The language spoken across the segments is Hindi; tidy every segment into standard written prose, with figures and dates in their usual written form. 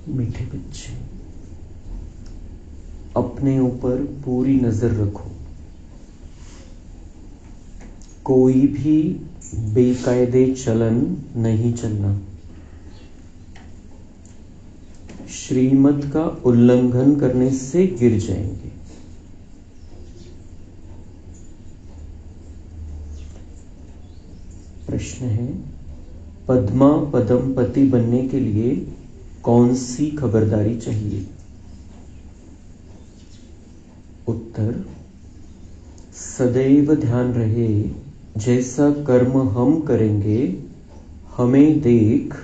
मीठे बच्चे, अपने ऊपर पूरी नजर रखो। कोई भी बेकायदे चलन नहीं चलना। श्रीमत का उल्लंघन करने से गिर जाएंगे। प्रश्न है, पद्मा पदम पति बनने के लिए कौन सी खबरदारी चाहिए? उत्तर, सदैव ध्यान रहे जैसा कर्म हम करेंगे हमें देख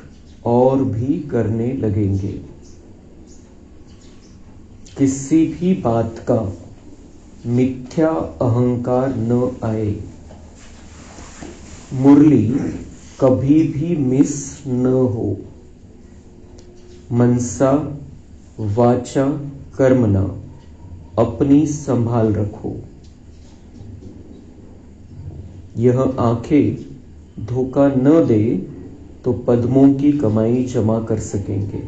और भी करने लगेंगे। किसी भी बात का मिथ्या अहंकार न आए। मुरली कभी भी मिस न हो। मनसा वाचा कर्मणा अपनी संभाल रखो। यह आंखें धोखा न दे तो पद्मों की कमाई जमा कर सकेंगे।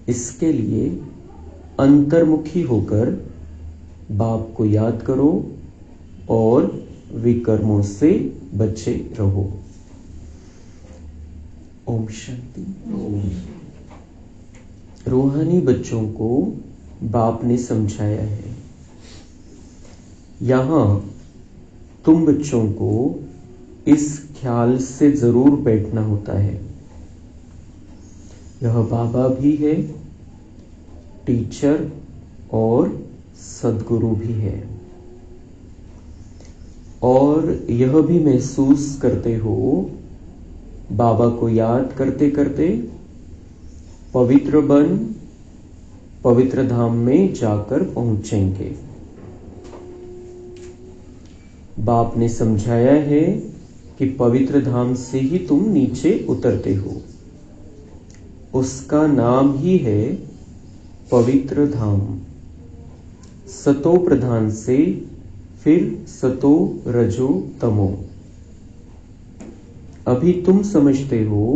इसके लिए अंतर्मुखी होकर बाप को याद करो और विकर्मों से बचे रहो। ओम शांति। रूहानी बच्चों को बाप ने समझाया है। यहां तुम बच्चों को इस ख्याल से जरूर बैठना होता है, यह बाबा भी है, टीचर और सद्गुरु भी है। और यह भी महसूस करते हो बाबा को याद करते करते पवित्र बन पवित्र धाम में जाकर पहुंचेंगे। बाप ने समझाया है कि पवित्र धाम से ही तुम नीचे उतरते हो। उसका नाम ही है पवित्र धाम। सतो प्रधान से फिर सतो रजो तमो। अभी तुम समझते हो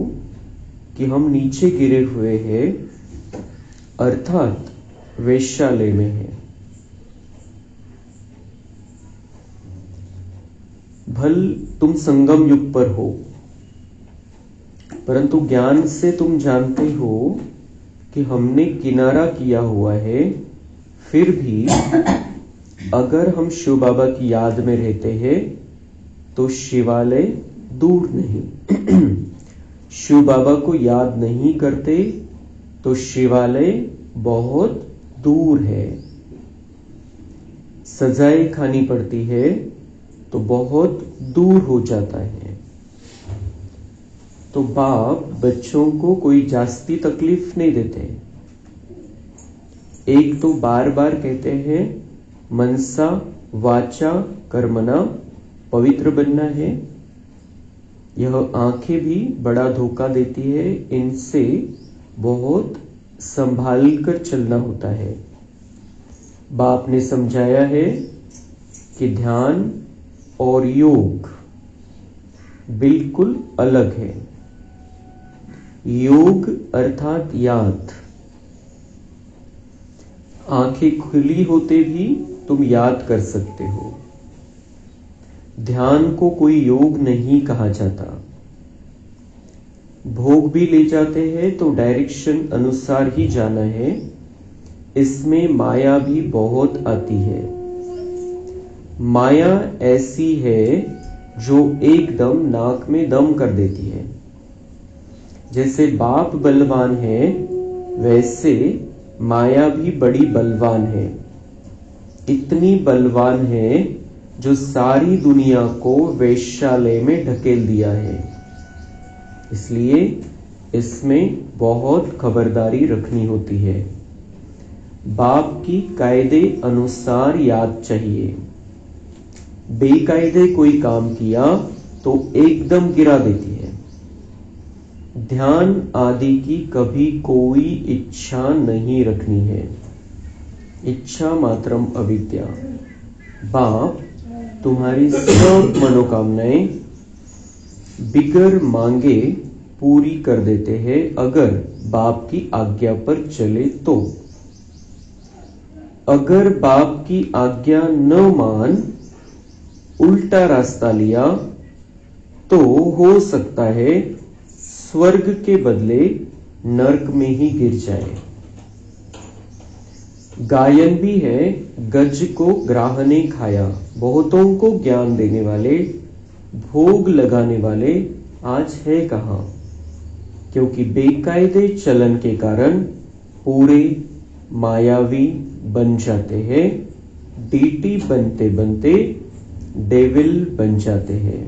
कि हम नीचे गिरे हुए हैं, अर्थात वैश्यालय में है। भल तुम संगम युग पर हो, परंतु ज्ञान से तुम जानते हो कि हमने किनारा किया हुआ है। फिर भी अगर हम शिव बाबा की याद में रहते हैं तो शिवालय दूर नहीं। शिव बाबा को याद नहीं करते तो शिवालय बहुत दूर है। सजाएं खानी पड़ती है तो बहुत दूर हो जाता है। तो बाप बच्चों को कोई जास्ती तकलीफ नहीं देते। एक तो बार बार कहते हैं मनसा वाचा कर्मणा पवित्र बनना है। यह आंखें भी बड़ा धोखा देती है, इनसे बहुत संभाल कर चलना होता है। बाप ने समझाया है कि ध्यान और योग बिल्कुल अलग है। योग अर्थात याद। आंखें खुली होते भी तुम याद कर सकते हो। ध्यान को कोई योग नहीं कहा जाता। भोग भी ले जाते हैं तो डायरेक्शन अनुसार ही जाना है। इसमें माया भी बहुत आती है। माया ऐसी है जो एकदम नाक में दम कर देती है। जैसे बाप बलवान है वैसे माया भी बड़ी बलवान है। इतनी बलवान है जो सारी दुनिया को वैश्यालय में ढकेल दिया है। इसलिए इसमें बहुत खबरदारी रखनी होती है। बाप की कायदे अनुसार याद चाहिए। बेकायदे कोई काम किया तो एकदम गिरा देती है। ध्यान आदि की कभी कोई इच्छा नहीं रखनी है। इच्छा मात्रम अविद्या। बाप तुम्हारी सब मनोकामनाएं बिगर मांगे पूरी कर देते हैं अगर बाप की आज्ञा पर चले तो। अगर बाप की आज्ञा न मान उल्टा रास्ता लिया तो हो सकता है स्वर्ग के बदले नरक में ही गिर जाए। गायन भी है, गज को ग्राह ने खाया। बहुतों को ज्ञान देने वाले, भोग लगाने वाले आज है कहां? क्योंकि बेकायदे चलन के कारण पूरे मायावी बन जाते हैं। डीटी बनते बनते डेविल बन जाते हैं।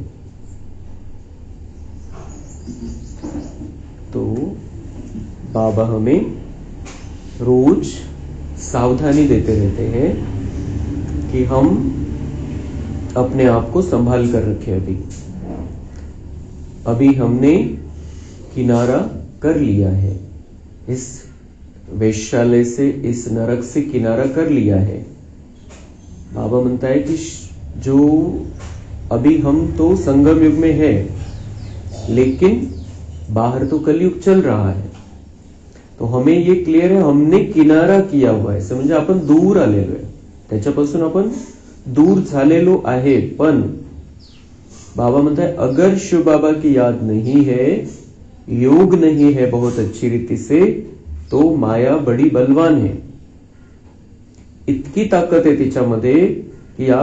तो बाबा हमें रोज सावधानी देते रहते हैं कि हम अपने आप को संभाल कर रखें। अभी हमने किनारा कर लिया है, इस वेश्यालय से, इस नरक से किनारा कर लिया है। बाबा म्हणता है कि जो अभी हम तो संगम युग में है, लेकिन बाहर तो कलयुग चल रहा है। तो हमें ये क्लियर है, हमने किनारा किया हुआ आहे, म्हणजे आपण दूर आलेलो आहे, त्याच्यापासून आपण दूर झालेलो आहे। पण बाबा म्हणता है अगर शिव बाबा की याद नहीं है, योग नहीं है बहुत अच्छी रीति से, तो माया बड़ी बलवान है। इतकी ताकद आहे तिच्यामध्ये की या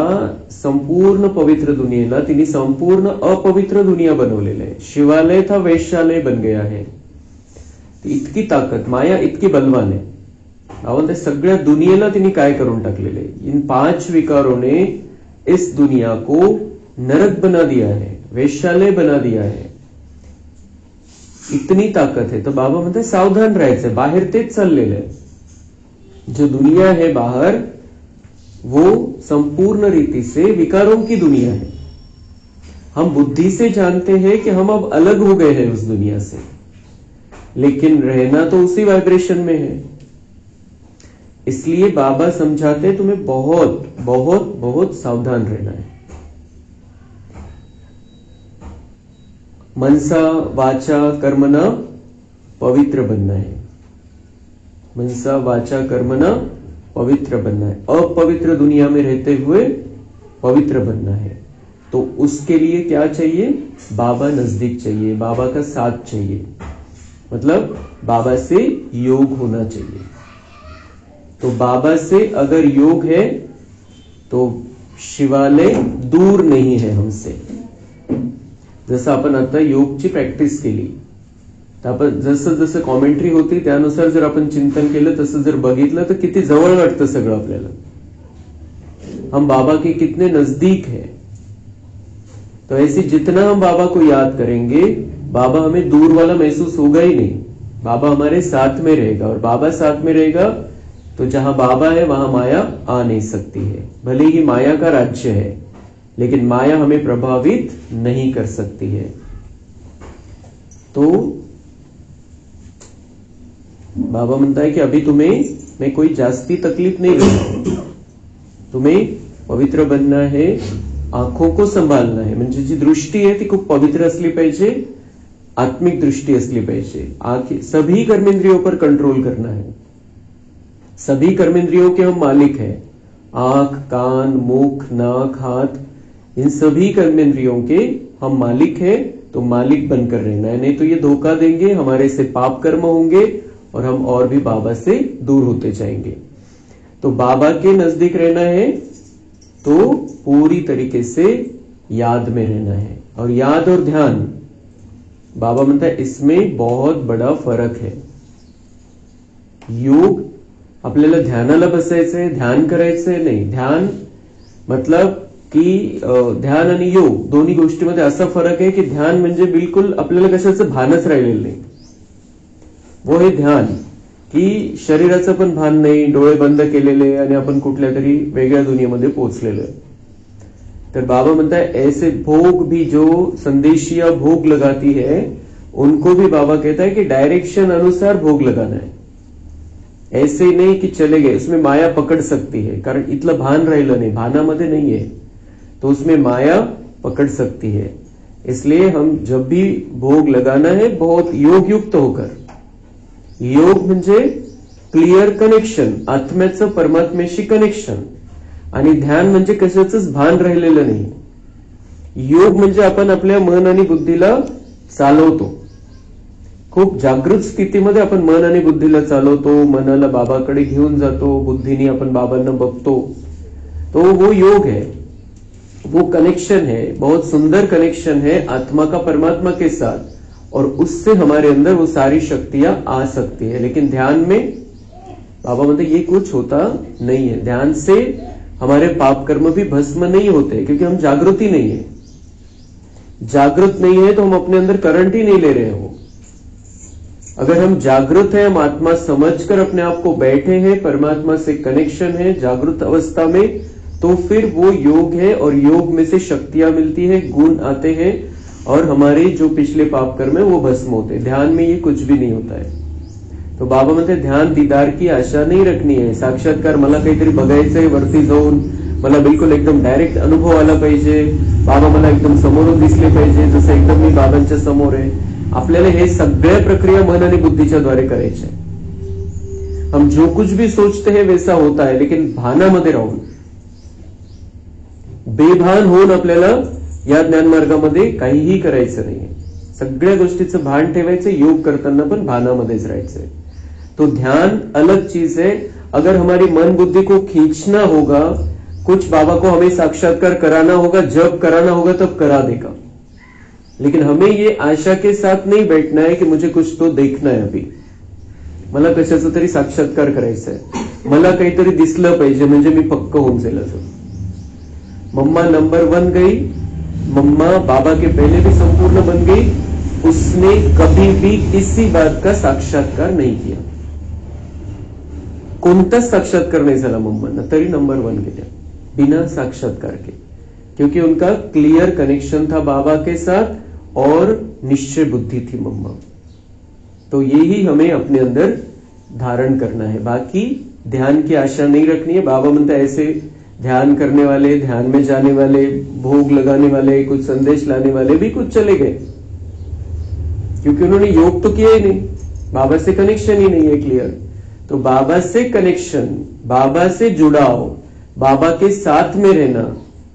संपूर्ण पवित्र दुनियेला तिने संपूर्ण अपवित्र दुनिया बनवलेलं आहे। शिवालय था वैश्यालय बन गया है। इतकी ताकद, माया इतकी बलवान है। आवंत सगळ्या दुनियेला तिने काय करून टाकलेले, इन 5 विकारों ने इस दुनिया को नरक बना दिया है, वैश्यालय बना दिया है। इतनी ताकत है। तो बाबा म्हणते सावधान राहायचं, बाहेर तेच चाललेलं आहे। जो दुनिया है बाहर, वो संपूर्ण रीति से विकारों की दुनिया है। हम बुद्धि से जानते हैं कि हम अब अलग हो गए हैं उस दुनिया से, लेकिन रहना तो उसी वाइब्रेशन में है। इसलिए बाबा समझाते तुम्हें बहुत बहुत बहुत सावधान रहना है। मनसा वाचा कर्मना पवित्र बनना है। मनसा वाचा कर्मना पवित्र बनना है। अपवित्र दुनिया में रहते हुए पवित्र बनना है। तो उसके लिए क्या चाहिए? बाबा नजदीक चाहिए, बाबा का साथ चाहिए, मतलब बाबा से योग होना चाहिए। तो बाबा से अगर योग है तो शिवालय दूर नहीं है हमसे। जसं आपण आता योगची प्रॅक्टिस केली, तर आपण जसं जसं कॉमेंट्री होती त्यानुसार जर आपण चिंतन केलं, तसं जर बघितलं तर किती जवळ वाटतं सगळं आपल्याला। हम बाबा के कितने नजदीक है। तो ऐसे जितना हम बाबा को याद करेंगे, बाबा हमें दूर वाला महसूस होगा ही नहीं। बाबा हमारे साथ में रहेगा, और बाबा साथ में रहेगा तो जहां बाबा है वहां माया आ नहीं सकती है। भले ही माया का राज्य है, लेकिन माया हमें प्रभावित नहीं कर सकती है। तो बाबा म्हणता है कि अभी तुम्हें मैं कोई जास्ती तकलीफ नहीं दूंगा। तुम्हें पवित्र बनना है, आंखों को संभालना है, म्हणजे जी दृष्टी है ती खूप पवित्र असली पाहिजे, आत्मिक दृष्टी असली पाहिजे। आंखें, सभी कर्मेंद्रियों पर कंट्रोल करना है। सभी कर्मेंद्रियों के हम मालिक हैं। आंख, कान, मुख, नाक, हाथ, इन सभी कर्मेंद्रियों के हम मालिक हैं। तो मालिक बनकर रहना है, नहीं तो ये धोखा देंगे, हमारे से पाप कर्म होंगे और हम और भी बाबा से दूर होते जाएंगे। तो बाबा के नजदीक रहना है तो पूरी तरीके से याद में रहना है। और याद और ध्यान, बाबा म्हणता है इसमें बहुत बड़ा फरक है। योग आपल्याला ध्यानाला बसायचंय, ध्यान करायचंय नाही। ध्यान मतलब की ध्यान आणि योग दोन्ही गोष्टीमध्ये असा फरक आहे की ध्यान म्हणजे बिलकुल आपल्याला कशाचं भानच राहिलेलं नाही। वो हे ध्यान की शरीराचं पण भान नाही, डोळे बंद केलेले आणि आपण कुठल्या तरी वेगळ्या दुनियेमध्ये पोहोचलेलो आहे। तर बाबा म्हणता है ऐसे भोग भी, जो संदेशिया भोग लगाती है, उनको भी बाबा कहता है कि डायरेक्शन अनुसार भोग लगाना है। ऐसे नहीं कि चले गए, उसमें माया पकड़ सकती है, कारण इतलं भान राहिलं नाही, भानामध्ये नाहीये, तो उसमें माया पकड़ सकती है। इसलिए हम जब भी भोग लगाना है बहुत योग युक्त होकर, योग म्हणजे क्लिअर कनेक्शन, आत्म्याचं परमात्म्याशी कनेक्शन, आणि ध्यान म्हणजे कशाचंच भान राहिलेलं नाही. योग म्हणजे आपण आपल्या मन आणि बुद्धीला चालवतो. खूप जागृत स्थितीमध्ये आपण मन आणि बुद्धीला चालवतो, मनाला बाबाकडे घेऊन जातो, बुद्धीने आपण बाबांना बघतो. तो वो योग है, वो कनेक्शन है, बहुत सुंदर कनेक्शन है आत्मा का परमात्मा के साथ, और उससे हमारे अंदर वो सारी शक्तियां आ सकती है. लेकिन ध्यान में बाबा मतलब ये कुछ होता नहीं है. ध्यान से हमारे पाप कर्म भी भस्म नहीं होते, क्योंकि हम जागृत ही नहीं है. जागृत नहीं है तो हम अपने अंदर करंट ही नहीं ले रहे हो. अगर हम जागृत हैं, हम आत्मा समझकर अपने आप को बैठे हैं, परमात्मा से कनेक्शन है जागृत अवस्था में, तो फिर वो योग है, और योग में से शक्तियां मिलती है, गुण आते हैं, और हमारे जो पिछले पाप कर्म है वो भस्म होते हैं. ध्यान में ये कुछ भी नहीं होता है. तो बाबा म्हणते ध्यान दीदार की आशा नहीं रखनी है. साक्षात्कार मला काहीतरी बघायचंय वरती जाऊन, मला बिलकुल एकदम डायरेक्ट अनुभव आला पाहिजे, बाबा मला एकदम समोरून दिसले पाहिजे, जसं एकदम मी बाबांच्या समोर आहे. आपल्याला हे सगळ्या प्रक्रिया मन आणि बुद्धीच्या द्वारे करायच्या. हम जो कुछ भी सोचते हैं वैसा होता है, लेकिन भानामध्ये राहून, बेभान होऊन आपल्याला या ज्ञान मार्गामध्ये काहीही करायचं नाहीये. सगळ्या गोष्टीचं भान ठेवायचं, योग करताना पण भानामध्येच राहायचंय. तो ध्यान अलग चीज है. अगर हमारी मन बुद्धि को खींचना होगा, कुछ बाबा को हमें साक्षात्कार कराना होगा, जब कराना होगा तब करा देगा. लेकिन हमें ये आशा के साथ नहीं बैठना है कि मुझे कुछ तो देखना है, अभी मला कशाचं तरी साक्षात्कार करायचं आहे, मला काहीतरी दिसलं पाहिजे म्हणजे मी पक्क होऊन जाईल. असं मम्मा नंबर 1 गई, मम्मा बाबा के पहले भी संपूर्ण बन गई, उसने कभी भी किसी बात का साक्षात्कार नहीं किया. कोणताच साक्षात्कार नहीं झाला मम्मांना, तरी नंबर 1 गेल्या बिना साक्षात्कार के, क्योंकि उनका क्लियर कनेक्शन था बाबा के साथ और निश्चय बुद्धि थी मम्मा. तो यही हमें अपने अंदर धारण करना है. बाकी ध्यान की आशा नहीं रखनी है. बाबा म्हणते ऐसे ध्यान करने वाले, ध्यान में जाने वाले, भोग लगाने वाले, कुछ संदेश लाने वाले भी कुछ चले गए, क्योंकि उन्होंने योग तो किया ही नहीं, बाबा से कनेक्शन ही नहीं है क्लियर. तो बाबा से कनेक्शन, बाबा से जुड़ाव, बाबा के साथ में रहना,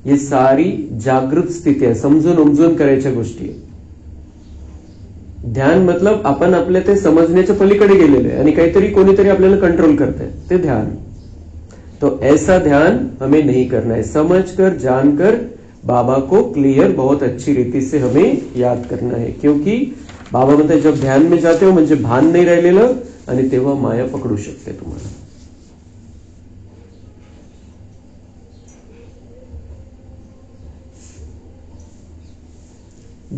ये सारी जागृत स्थिती आहे, समजून उमजून करायच्या गोष्टी. ध्यान मतलब आपण आपल्या ते समजण्याच्या पलीकडे गेलेले आहे आणि काहीतरी कोणीतरी आपल्याला कंट्रोल करते, ते ध्यान. तो ऐसा ध्यान हमें नहीं करना है. समझकर जानकर बाबा को क्लियर बहुत अच्छी रीति से हमें याद करना है. क्योंकि बाबा म्हणते जब ध्यान में जाते हो म्हणजे भान नाही राहिलेलं, आणि तेव्हा माया पकडू शकते तुम्हाला.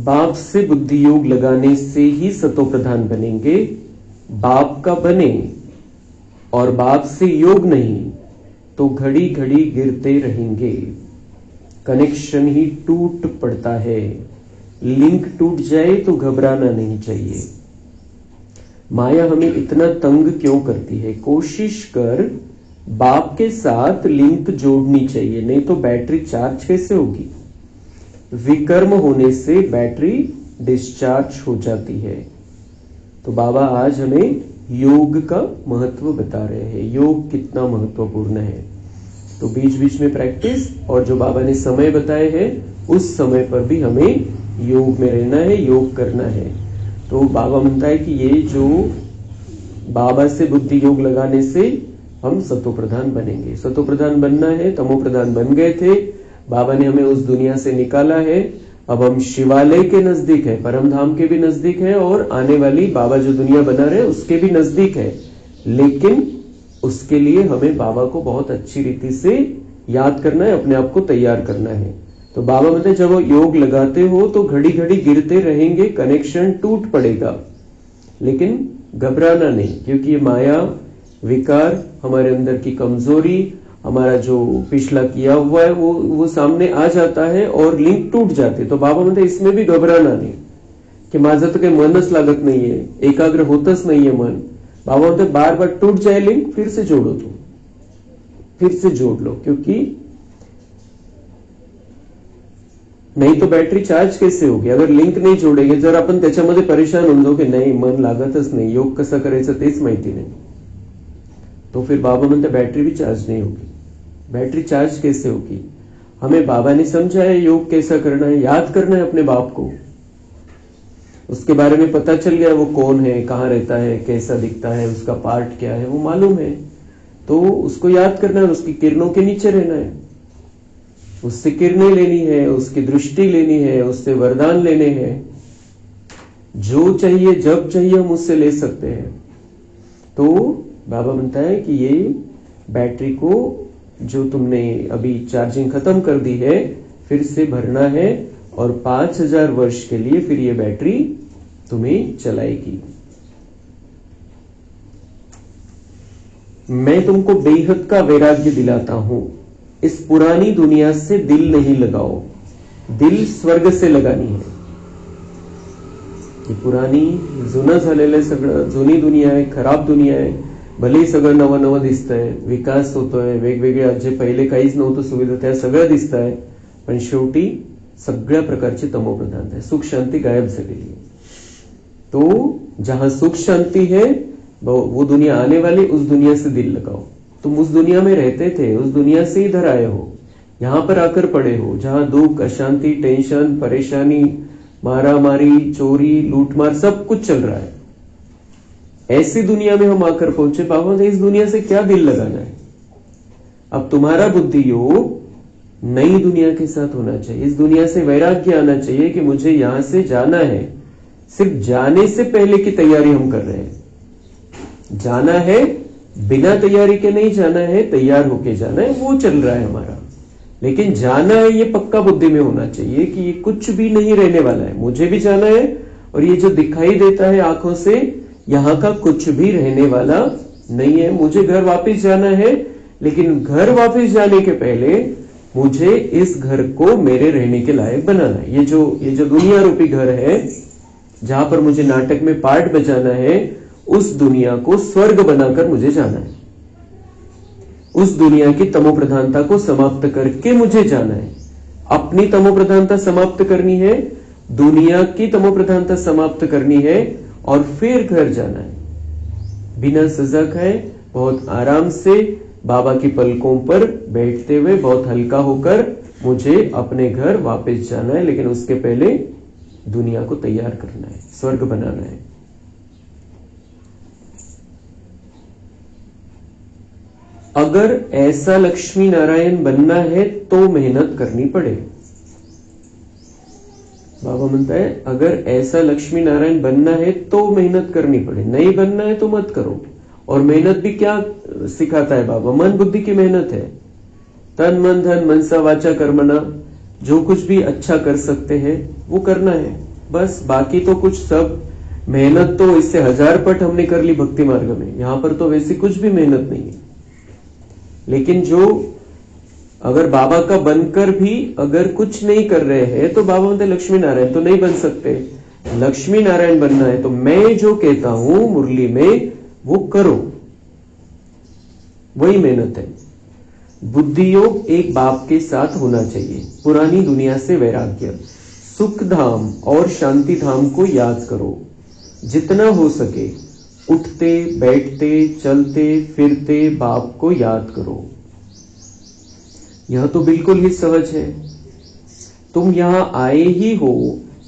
बाप से बुद्धि योग लगाने से ही सतो प्रधान बनेंगे. बाप का बने और बाप से योग नहीं तो घड़ी घड़ी गिरते रहेंगे. कनेक्शन ही टूट पड़ता है. लिंक टूट जाए तो घबराना नहीं चाहिए. माया हमें इतना तंग क्यों करती है? कोशिश कर बाप के साथ लिंक जोड़नी चाहिए, नहीं तो बैटरी चार्ज कैसे होगी? विकर्म होने से बैटरी डिस्चार्ज हो जाती है. तो बाबा आज हमें योग का महत्व बता रहे हैं, योग कितना महत्वपूर्ण है. तो बीच बीच में प्रैक्टिस, और जो बाबा ने समय बताए हैं उस समय पर भी हमें योग में रहना है, योग करना है. तो बाबा म्हणता है कि ये जो बाबा से बुद्धि योग लगाने से हम सतो प्रधान बनेंगे. सतो प्रधान बनना है, तमो प्रधान बन गए थे, बाबा ने हमें उस दुनिया से निकाला है. अब हम शिवालय के नजदीक है, परम धाम के भी नजदीक है, और आने वाली बाबा जो दुनिया बना रहे उसके भी नजदीक है. लेकिन उसके लिए हमें बाबा को बहुत अच्छी रीति से याद करना है, अपने आप को तैयार करना है. तो बाबा कहते जब योग लगाते हो तो घड़ी घड़ी गिरते रहेंगे, कनेक्शन टूट पड़ेगा, लेकिन घबराना नहीं, क्योंकि ये माया विकार, हमारे अंदर की कमजोरी, हमारा जो पिछला किया हुआ है वो सामने आ जाता है और लिंक टूट जाते. तो बाबा म्हणते इसमें भी घबराना नहीं कि माझं तर काही मनच लागत नाहीये, एकाग्र होतच नाहीये मन. बाबा म्हणते बार बार टूट जाए लिंक, फिर से जोड़ो, तुम फिर से जोड़ लो, क्योंकि नाही तो बॅटरी चार्ज कैसे होगी? अगर लिंक नाही जोडेगे, जर आपण त्याच्यामध्ये परेशान होऊन जाऊ की नाही मन लागतच नाही, योग कसं करायचं तेच माहिती नाही, तो फिर बाबा म्हणते बैटरी भी चार्ज नहीं होगी। बैटरी चार्ज कैसे होगी? हमें बाबा ने समझाया योग कैसा करना है, याद करना है अपने बाप को, उसके बारे में पता चल गया वो कौन है, कहाँ रहता है, कैसा दिखता है, उसका पार्ट क्या है वो मालूम है, तो उसको याद करना है, उसकी किरणों के नीचे रहना है, उससे किरणें लेनी है, उसकी दृष्टि लेनी है, उससे वरदान लेने हैं, जो चाहिए जब चाहिए हम उससे ले सकते हैं। तो बाबा म्हणता है कि ये बैटरी को जो तुमने अभी चार्जिंग खत्म कर दी है फिर से भरना है और 5000 वर्ष के लिए फिर ये बैटरी तुम्हें चलाएगी। मैं तुमको बेहद का वैराग्य दिलाता हूं, इस पुरानी दुनिया से दिल नहीं लगाओ, दिल स्वर्ग से लगानी है। ही पुरानी जुनं झालेलं सगळं, जुनी दुनिया आहे, खराब दुनिया आहे, भले सगळं नवं नवं दिसतंय, विकास होतोय, वेगवेगळे जे पहिले काहीच नव्हतं सुविधा त्या सगळं दिसतंय, पण शेवटी सगळ्या प्रकारची तमोप्रधान आहे, सुख शांती गायब झालेली है। तो जहां सुख शांति है वो दुनिया आने वाली, उस दुनिया से दिल लगाओ। तुम उस दुनिया में रहते थे, उस दुनिया से इधर आए हो, यहां पर आकर पड़े हो जहां दुख, अशांति, टेंशन, परेशानी, मारामारी, चोरी, लूटमार सब कुछ चल रहा है। ऐसी दुनिया में हम आकर पहुंचे। बाबा ने इस दुनिया से क्या दिल लगाना है? अब तुम्हारा बुद्धि योग नई दुनिया के साथ होना चाहिए, इस दुनिया से वैराग्य आना चाहिए कि मुझे यहां से जाना है। सिर्फ जाने से पहले की तैयारी हम कर रहे हैं, जाना है बिना तैयारी के नहीं जाना है, तैयार होके जाना है, वो चल रहा है हमारा। लेकिन जाना है ये पक्का बुद्धि में होना चाहिए कि ये कुछ भी नहीं रहने वाला है, मुझे भी जाना है और ये जो दिखाई देता है आंखों से यहां का कुछ भी रहने वाला नहीं है। मुझे घर वापस जाना है, लेकिन घर वापस जाने के पहले मुझे इस घर को मेरे रहने के लायक बनाना है। ये जो दुनिया रूपी घर है जहां पर मुझे नाटक में पार्ट बजाना है, उस दुनिया को स्वर्ग बनाकर मुझे जाना है। उस दुनिया की तमोप्रधानता को समाप्त करके मुझे जाना है। अपनी तमोप्रधानता समाप्त करनी है, दुनिया की तमोप्रधानता समाप्त करनी है और फिर घर जाना है। बिना सजा खाए बहुत आराम से बाबा की पलकों पर बैठते हुए बहुत हल्का होकर मुझे अपने घर वापस जाना है, लेकिन उसके पहले दुनिया को तैयार करना है, स्वर्ग बनाना है। अगर ऐसा लक्ष्मी नारायण बनना है तो मेहनत करनी पड़े। बाबा म्हणता है अगर ऐसा लक्ष्मी नारायण बनना है तो मेहनत करनी पड़े, नहीं बनना है तो मत करो। और मेहनत भी क्या सिखाता है बाबा? मन बुद्धि की मेहनत है, तन मन धन मनसा वाचा कर्मणा, जो कुछ भी अच्छा कर सकते हैं वो करना है बस। बाकी तो कुछ सब मेहनत तो इससे 1000 पट हमने कर ली भक्ति मार्ग में, यहां पर तो वैसी कुछ भी मेहनत नहीं है। लेकिन जो अगर बाबा का बनकर भी अगर कुछ नहीं कर रहे हैं तो बाबा बोलते लक्ष्मी नारायण तो नहीं बन सकते। लक्ष्मी नारायण बनना है तो मैं जो कहता हूं मुरली में वो करो, वही मेहनत है। बुद्धि योग एक बाप के साथ होना चाहिए। पुरानी दुनिया से वैराग्य, सुख धाम और शांति धाम को याद करो जितना हो सके। उठते बैठते चलते फिरते बाप को याद करो। यह तो बिल्कुल ही सहज है। तुम यहां आए ही हो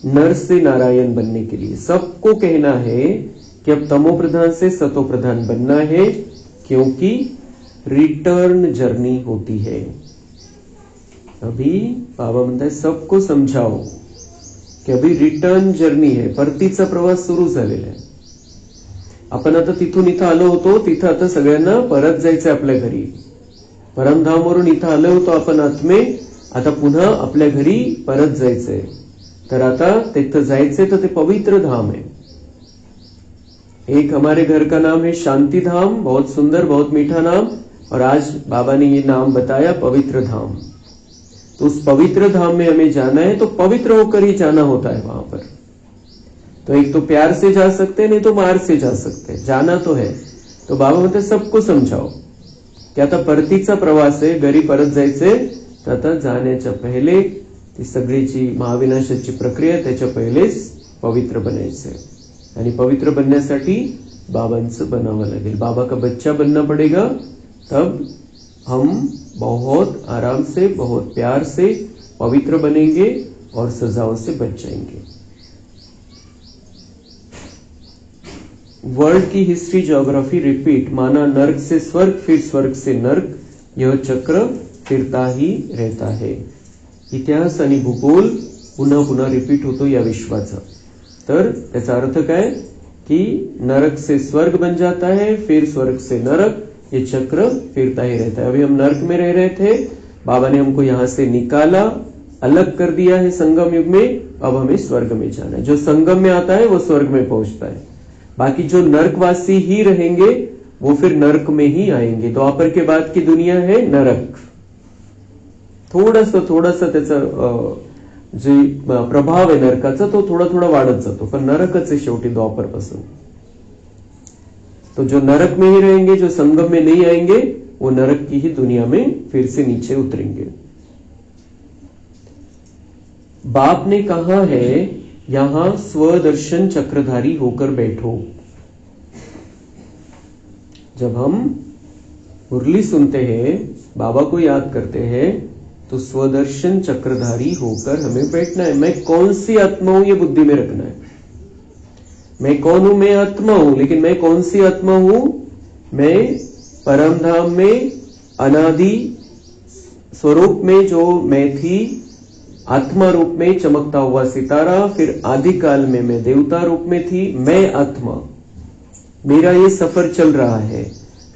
नर से नारायण बनने के लिए। सबको कहना है कि अब तमो प्रधान से सतो प्रधान बनना है, क्योंकि रिटर्न जर्नी होती है। अभी बाबा म्हणता है सबको समजाओ की अभी रिटर्न जर्नी है, परतीचा प्रवास सुरू झालेला आहे। आपण आता तिथून इथं आलो होतो, तिथं आता सगळ्यांना परत जायचंय आपल्या घरी। परमधामवरून इथं आलो होतो आपण आत्मे, आता पुन्हा आपल्या घरी परत जायचंय। तर आता तिथं जायचंय तर ते पवित्र धाम है। एक हमारे घर का नाम है शांति धाम, बहुत सुंदर बहुत मीठा नाम, और आज बाबा ने ये नाम बताया पवित्र धाम। तो उस पवित्र धाम में हमें जाना है, तो पवित्र होकर ही जाना होता है वहां पर। तो एक तो प्यार से जा सकते हैं, नहीं तो मार से जा सकते हैं, जाना तो है। तो बाबा म्हणते सबको समजाओ की आता परतीचा प्रवास आहे, घरी परत जायचंय, तर आता जाण्याच्या पहिले ती सगळीची महाविनाशाची प्रक्रिया त्याच्या पहिलेच पवित्र बनायचं है। आणि पवित्र बनण्यासाठी बाबांचं बनावं लागेल। बाबा का बच्चा बनना पड़ेगा, तब हम बहुत आराम से, बहुत प्यार से पवित्र बनेंगे और सजाओं से बच जाएंगे। वर्ल्ड की हिस्ट्री, ज्योग्राफी रिपीट, माना नर्क से स्वर्ग, फिर स्वर्ग से नर्क, यह चक्र फिरता ही रहता है। इतिहास आणि भूगोल पुन्हा पुन्हा रिपीट होतो या विश्वाचा। तर त्याचा अर्थ काय कि नरक से स्वर्ग बन जाता है, फिर स्वर्ग से नरक, ये चक्र फिरता ही रहता है। अभी हम नरक में रह रहे थे, बाबा ने हमको यहां से निकाला, अलग कर दिया है संगम युग में, अब हमें स्वर्ग में जाना है। जो संगम में आता है वो स्वर्ग में पहुंचता है, बाकी जो नरकवासी ही रहेंगे वो फिर नरक में ही आएंगे। द्वापर के बाद की दुनिया है नरक। थोडासा त्याचा जे प्रभाव आहे नरकाचा तो थोडा थोडा वाढत जातो, पण नरकच आहे शेवटी द्वापर पासून। तो जो नरक में ही रहेंगे, जो संगम में नहीं आएंगे, वो नरक की ही दुनिया में फिर से नीचे उतरेंगे। बाप ने कहा है यहां स्वदर्शन चक्रधारी होकर बैठो। जब हम मुरली सुनते हैं, बाबा को याद करते हैं, तो स्वदर्शन चक्रधारी होकर हमें बैठना है। मैं कौन सी आत्मा हूं ये बुद्धि में रखना है। मैं कौन हूं? मैं आत्मा हूं, लेकिन मैं कौन सी आत्मा हूं? मैं परम धाम में अनादि स्वरूप में जो मैं थी, आत्मा रूप में चमकता हुआ सितारा, फिर आदि काल में मैं देवता रूप में थी, मैं आत्मा। मेरा ये सफर चल रहा है।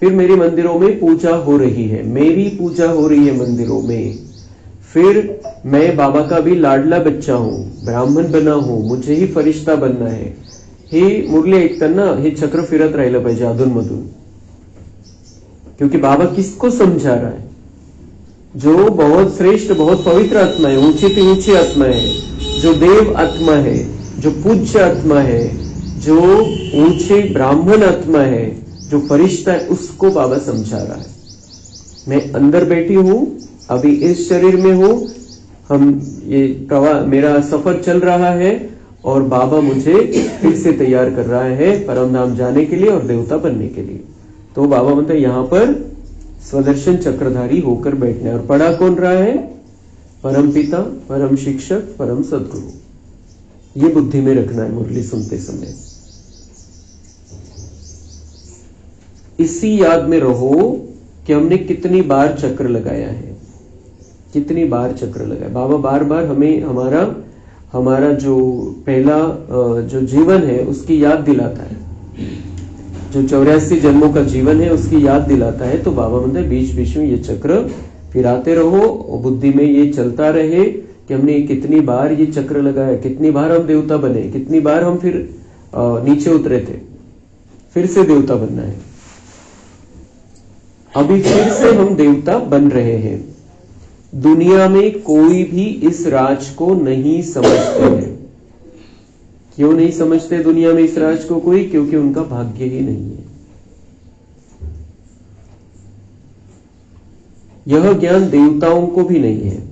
फिर मेरे मंदिरों में पूजा हो रही है, मेरी पूजा हो रही है मंदिरों में। फिर मैं बाबा का भी लाडला बच्चा हूं, ब्राह्मण बना हूं, मुझे ही फरिश्ता बनना है। हे मुरली ऐकताना हे चक्र फिरत राहिलं पाहिजे अधूनमधून, क्योंकि बाबा किसको समझा रहा है? जो बहुत श्रेष्ठ, बहुत पवित्र आत्मा है, ऊंची से ऊंची आत्मा है, जो देव आत्मा है, जो पूज्य आत्मा है, जो ऊंचे ब्राह्मण आत्मा है, जो फरिश्ता है, उसको बाबा समझा रहा है। मैं अंदर बैठी हूं, अभी इस शरीर में हूं, हम ये प्रवाह, मेरा सफर चल रहा है और बाबा मुझे फिर से तैयार कर रहा है परम धाम जाने के लिए और देवता बनने के लिए। तो बाबा मतलब यहां पर स्वदर्शन चक्रधारी होकर बैठना है। और पढ़ा कौन रहा है? परम पिता, परम शिक्षक, परम सदगुरु। ये बुद्धि में रखना है मुरली सुनते समय। इसी याद में रहो कि हमने कितनी बार चक्र लगाया है, कितनी बार चक्र लगाया। बाबा बार बार हमें हमारा जो पहला जो जीवन है उसकी याद दिलाता है, जो 84 जन्मों का जीवन है उसकी याद दिलाता है। तो बाबा मतलब बीच बीच में ये चक्र फिराते रहो और बुद्धि में ये चलता रहे कि हमने कितनी बार ये चक्र लगाया, कितनी बार हम देवता बने, कितनी बार हम फिर नीचे उतरे थे, फिर से देवता बनना है। अभी फिर से हम देवता बन रहे हैं। दुनिया में कोई भी इस राज को नहीं समझते हैं। क्यों नहीं समझते दुनिया में इस राज को कोई? क्योंकि उनका भाग्य ही नहीं है। यह ज्ञान देवताओं को भी नहीं है,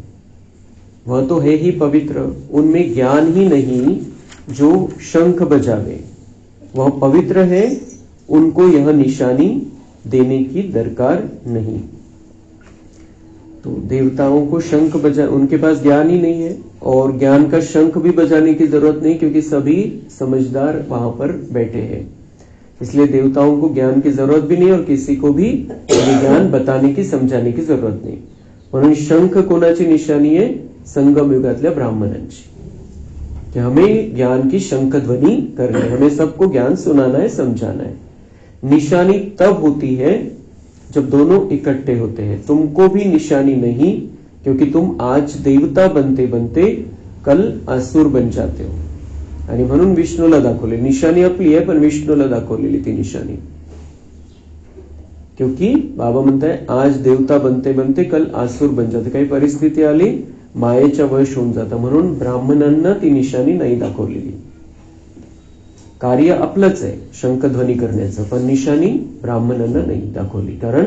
वह तो है ही पवित्र, उनमें ज्ञान ही नहीं जो शंख बजावे। वह पवित्र है, उनको यह निशानी देने की दरकार नहीं। तो देवताओं को शंख बजा, उनके पास ज्ञान ही नहीं है और ज्ञान का शंख भी बजाने की जरूरत नहीं, क्योंकि सभी समझदार वहां पर बैठे हैं। इसलिए देवताओं को ज्ञान की जरूरत भी नहीं और किसी को भी ज्ञान बताने की, समझाने की जरूरत नाही। म्हणून शंख कोणाची निशानी आहे? संगम युगातल्या ब्राह्मणांची, कि हमें ज्ञान की शंख ध्वनि करनी है, हमें सबको ज्ञान सुनाना है, समझाना है। निशानी तब होती है जब दोनों इकट्ठे होते हैं। तुमको भी निशानी नहीं, क्योंकि तुम आज देवता बनते बनते कल असुर बन जाते हो। आणि म्हणून विष्णूला दाखवले, निशानी आपली आहे पण विष्णूला दाखवलेली ती निशानी, क्योंकि बाबा म्हणताय आज देवता बनते बनते कल आसुर बन जाते। काही परिस्थिती आली, मायेच्या वश होऊन जातं, म्हणून ब्राह्मणांना ती निशानी नाही दाखवलेली। कार्य आपलंच आहे शंखध्वनी करण्याचं, पण निशानी ब्राह्मणांना नहीं दाखवली, कारण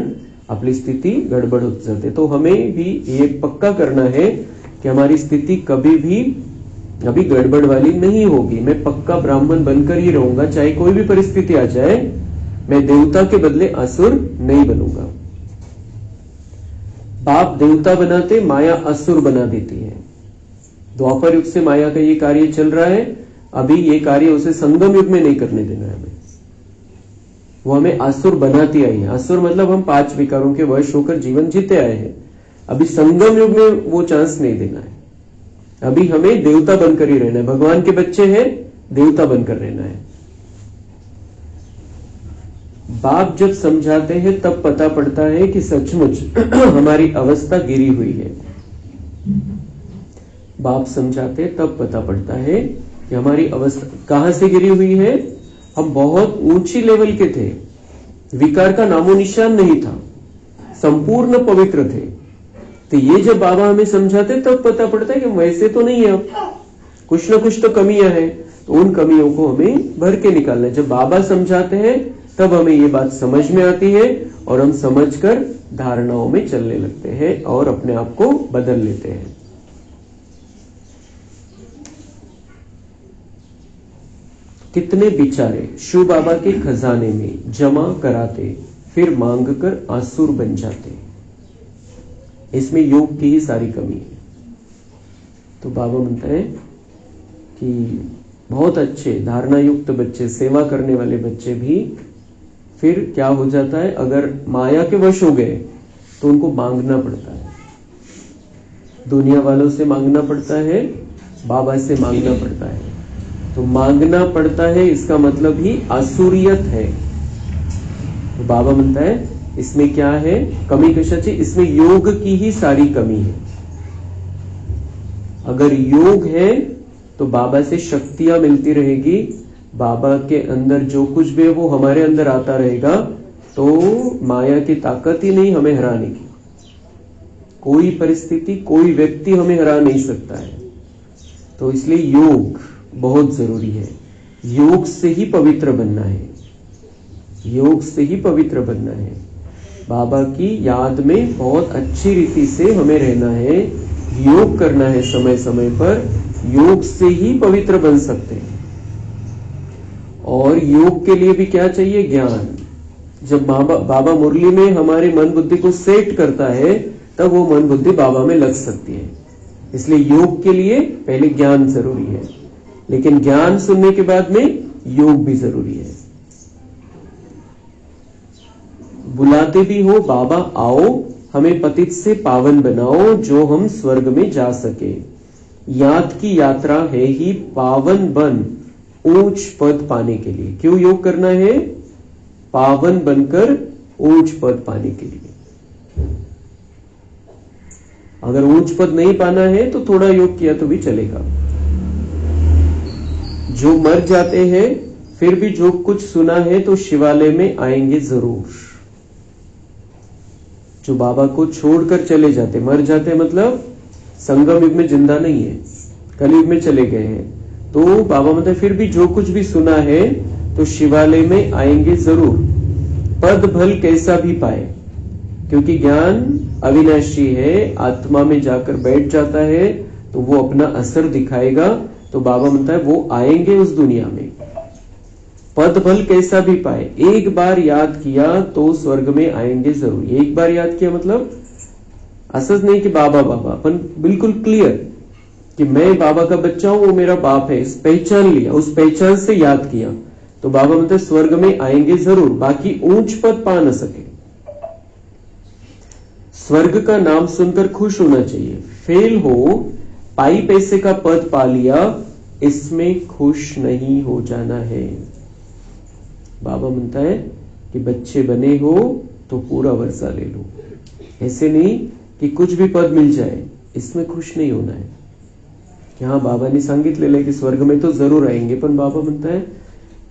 आपली स्थिति गड़बड़ हो जाते। तो हमें भी ये पक्का करना है कि हमारी स्थिति कभी भी अभी गड़बड़ वाली नहीं होगी। मैं पक्का ब्राह्मण बनकर ही रहूंगा, चाहे कोई भी परिस्थिति आ जाए। मैं देवता के बदले असुर नहीं बनूंगा। बाप देवता बनाते, माया असुर बना देती है। द्वापर युग से माया का ये कार्य चल रहा है। अभी ये कार्य उसे संगम युग में नहीं करने देना है हमें। वो हमें असुर बनाती आई है। असुर मतलब हम 5 विकारों के वश होकर जीवन जीते आए हैं। अभी संगम युग में वो चांस नहीं देना है। अभी हमें देवता बनकर ही रहना है। भगवान के बच्चे हैं, देवता बनकर रहना है। बाप जब समझाते हैं तब पता पड़ता है कि सचमुच हमारी अवस्था गिरी हुई है। बाप समझाते तब पता पड़ता है कि हमारी अवस्था कहां से गिरी हुई है। हम बहुत ऊंची लेवल के थे, विकार का नामो निशान नहीं था, संपूर्ण पवित्र थे। तो ये जब बाबा हमें समझाते तब पता पड़ता है कि वैसे तो नहीं है, अब कुछ ना कुछ तो कमियां हैं। तो उन कमियों को हमें भर के निकालना है। जब बाबा समझाते हैं तब हमें ये बात समझ में आती है और हम समझकर धारणाओं में चलने लगते हैं और अपने आप को बदल लेते हैं। कितने बेचारे शिव बाबा के खजाने में जमा कराते, फिर मांग कर आसुर बन जाते। इसमें योग की ही सारी कमी है। तो बाबा म्हणता है कि बहुत अच्छे धारणा युक्त बच्चे, सेवा करने वाले बच्चे भी फिर क्या हो जाता है, अगर माया के वश हो गए तो उनको मांगना पड़ता है। दुनिया वालों से मांगना पड़ता है, बाबा से मांगना पड़ता है। तो मांगना पड़ता है इसका मतलब ही असुरियत है। तो बाबा म्हणता है इसमें क्या है कमी, कशाची? इसमें योग की ही सारी कमी है। अगर योग है तो बाबा से शक्तियां मिलती रहेगी। बाबा के अंदर जो कुछ भी है वो हमारे अंदर आता रहेगा। तो माया की ताकत ही नहीं हमें हराने की। कोई परिस्थिति, कोई व्यक्ति हमें हरा नहीं सकता है। तो इसलिए योग बहुत जरूरी है। योग से ही पवित्र बनना है। योग से ही पवित्र बनना है। बाबा की याद में बहुत अच्छी रीति से हमें रहना है, योग करना है समय समय पर। योग से ही पवित्र बन सकते हैं। और योग के लिए भी क्या चाहिए? ज्ञान। जब बाबा मुरली में हमारे मन बुद्धि को सेट करता है तब वो मन बुद्धि बाबा में लग सकती है। इसलिए योग के लिए पहले ज्ञान जरूरी है, लेकिन ज्ञान सुनने के बाद में योग भी जरूरी है। बुलाते भी हो बाबा आओ, हमें पतित से पावन बनाओ, जो हम स्वर्ग में जा सके। याद की यात्रा है ही पावन बन ऊंच पद पाने के लिए। क्यों योग करना है? पावन बनकर ऊंच पद पाने के लिए। अगर ऊंच पद नहीं पाना है तो थोड़ा योग किया तो भी चलेगा। जो मर जाते हैं फिर भी जो कुछ सुना है तो शिवालय में आएंगे जरूर। जो बाबा को छोड़कर चले जाते, मर जाते मतलब संगम युग में जिंदा नहीं है, कलयुग में चले गए हैं, तो बाबा मतलब फिर भी जो कुछ भी सुना है तो शिवालय में आएंगे जरूर। पद भल कैसा भी पाए, क्योंकि ज्ञान अविनाशी है, आत्मा में जाकर बैठ जाता है तो वो अपना असर दिखाएगा। तो बाबा म्हणता है वो आएंगे उस दुनिया में। पद भल कैसा भी पाए, एक बार याद किया तो स्वर्ग में आएंगे जरूर। एक बार याद किया मतलब असच नहीं कि बाबा बाबा, अपन बिल्कुल क्लियर कि मैं बाबा का बच्चा हूं, वो मेरा बाप है, इस पहचान लिया, उस पहचान से याद किया तो बाबा मतलब स्वर्ग में आएंगे जरूर, बाकी ऊंच पद पा न सके। स्वर्ग का नाम सुनकर खुश होना चाहिए। फेल हो, पाई पैसे का पद पा लिया, इसमें खुश नहीं हो जाना है। बाबा म्हणता है कि बच्चे बने हो तो पूरा वर्षा ले लो। ऐसे नहीं कि कुछ भी पद मिल जाए, इसमें खुश नहीं होना है। यहाँ बाबा ने सांगितलेलं की स्वर्ग में तो जरूर आएंगे, पण बाबा म्हणता है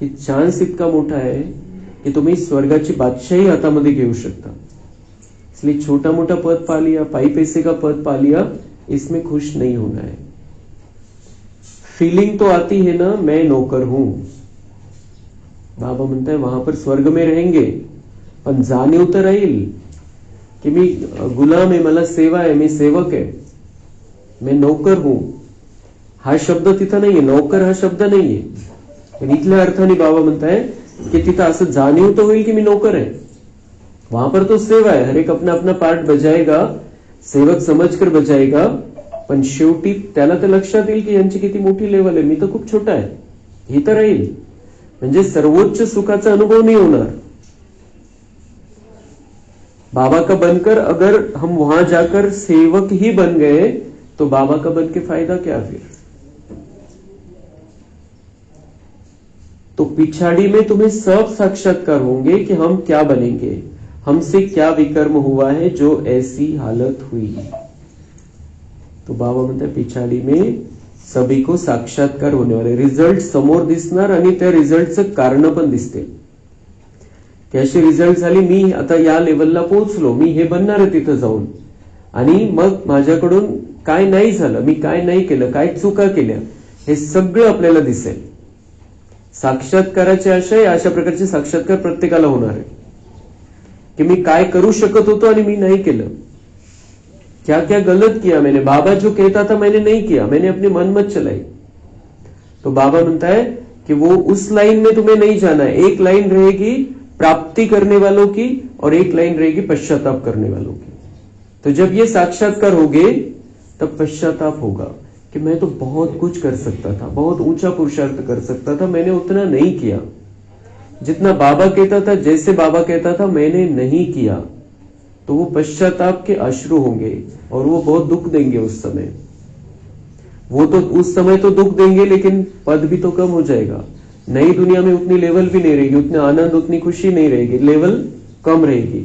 की चान्स इतका मोठा आहे की तुम्ही स्वर्गाची बादशाही हातामध्ये घेऊ शकता। इसलिए छोटा मोटा पद पा लिया, पाई पैसे का पद पा लिया, इसमें खुश नहीं होना है। फीलिंग तो आती है ना मैं नौकर हूं, बाबा म्हणता है वहां पर स्वर्ग में रहेंगे, पण जाणीव तर राहील की मी गुलाम आहे, मला सेवा आहे, मी सेवक आहे। मैं नोकर हूं हा शब्द तिथं नाहीये, नोकर हा शब्द नाहीये. पण इथल्या अर्थाने बाबा म्हणताय की तिथं असं जाणीव तो होईल की मी नोकर आहे. वहां पर तो सेवा है, हर एक अपना अपना पार्ट बजाएगा, सेवक समजकर बजाएगा, पण शेवटी त्याला तर लक्षात येईल की यांची किती मोठी लेवल आहे, मी तर खूप छोटा आहे. ही तर राहील म्हणजे सर्वोच्च सुखाचा अनुभव नहीं होणार. बाबा का बनकर अगर हम वहां जाकर सेवक ही बन गए तो बाबा का बन के फायदा क्या फिर. तो पिछाड़ी में तुम्हें सब साक्षात्कार होंगे कि हम क्या बनेंगे, हमसे क्या विकर्म हुआ है जो ऐसी हालत हुई. तो बाबा म्हणतात पिछाडी में सभी को साक्षात्कार होने वाले, रिझल्ट समोर दिसणार आणि त्या रिझल्टचं कारण पण दिसते की अशी रिझल्ट झाली, मी आता या लेवलला पोहोचलो, मी हे बनणार आहे तिथं जाऊन, आणि मग माझ्याकडून काय नाही झालं, मी काय नाही केलं, काय चुका केल्या, हे सगळं आपल्याला दिसेल. साक्षात्काराचे आशय अशा प्रकारचे साक्षात्कार प्रत्येकाला होणार आहे की मी काय करू शकत होतो आणि मी नाही केलं, क्या क्या गलत किया मैंने, बाबा जो कहता था मैंने नहीं किया, मैंने अपनी मन मत चलाई. तो बाबा म्हणता है कि वो उस लाइन में तुम्हें नहीं जाना है. एक लाइन रहेगी प्राप्ति करने वालों की और एक लाइन रहेगी पश्चाताप करने वालों की. तो जब ये साक्षात्कार होगे तब पश्चाताप होगा कि मैं तो बहुत कुछ कर सकता था, बहुत ऊंचा पुरुषार्थ कर सकता था, मैंने उतना नहीं किया. जितना बाबा कहता था, जैसे बाबा कहता था, मैंने नहीं किया. तो वो पश्चाताप के अश्रु होंगे और वो बहुत दुख देंगे उस समय. वो तो उस समय तो दुख देंगे लेकिन पद भी तो कम हो जाएगा. नई दुनिया में उतनी लेवल भी नहीं रहेगी, उतना आनंद, उतनी खुशी नहीं रहेगी, लेवल कम रहेगी.